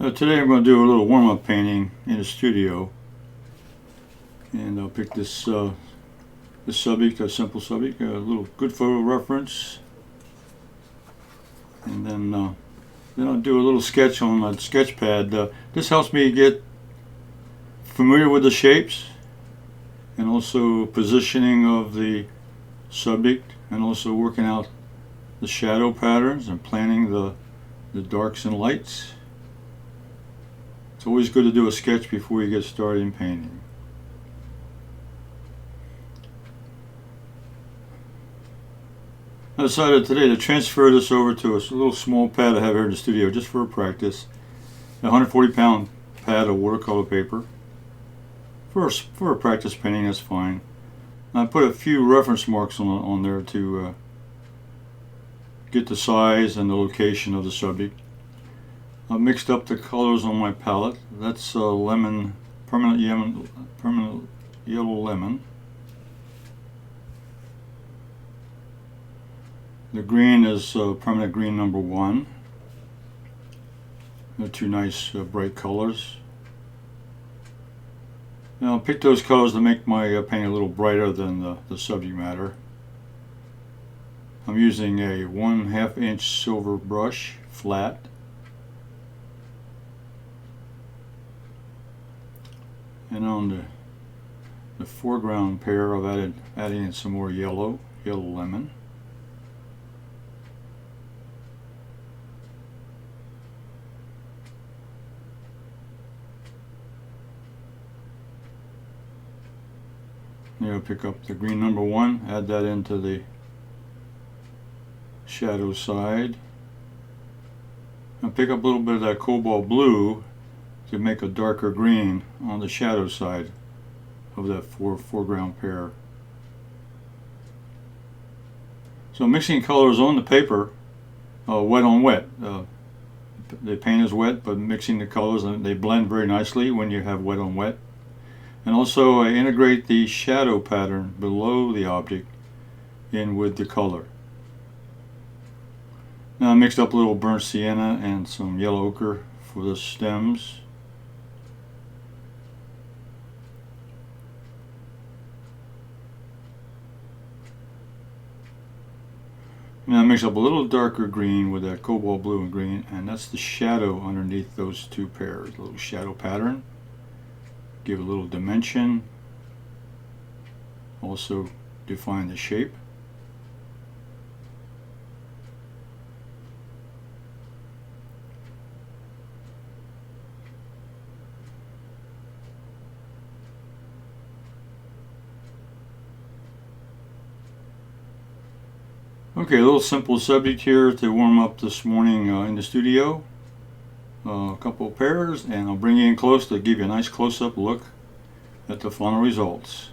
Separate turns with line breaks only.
Today I'm going to do a little warm-up painting in the studio, and I'll pick this subject, a simple subject, a little good photo reference, and then I'll do a little sketch on my sketch pad. This helps me get familiar with the shapes and also positioning of the subject, and also working out the shadow patterns and planning the darks and lights. It's always good to do a sketch before you get started in painting. I decided today to transfer this over to a little small pad I have here in the studio just for practice. A 140-pound pad of watercolor paper. For a practice painting, that's fine. I put a few reference marks on there to get the size and the location of the subject. I mixed up the colors on my palette. That's permanent yellow lemon. The green is permanent green number 1. They're two nice bright colors. Now I'll pick those colors to make my painting a little brighter than the subject matter. I'm using a 1/2 inch silver brush, flat. And on the foreground pair, I've adding in some more yellow lemon. Here I'll pick up the green number 1, add that into the shadow side. I'll pick up a little bit of that cobalt blue to make a darker green on the shadow side of that foreground pair. So mixing colors on the paper, wet on wet. The paint is wet, but mixing the colors, they blend very nicely when you have wet on wet. And also I integrate the shadow pattern below the object in with the color. Now I mixed up a little burnt sienna and some yellow ochre for the stems. Now I mix up a little darker green with that cobalt blue and green, and that's the shadow underneath those two pairs. A little shadow pattern. Give a little dimension. Also define the shape. Okay, a little simple subject here to warm up this morning in the studio. A couple of pairs, and I'll bring you in close to give you a nice close-up look at the final results.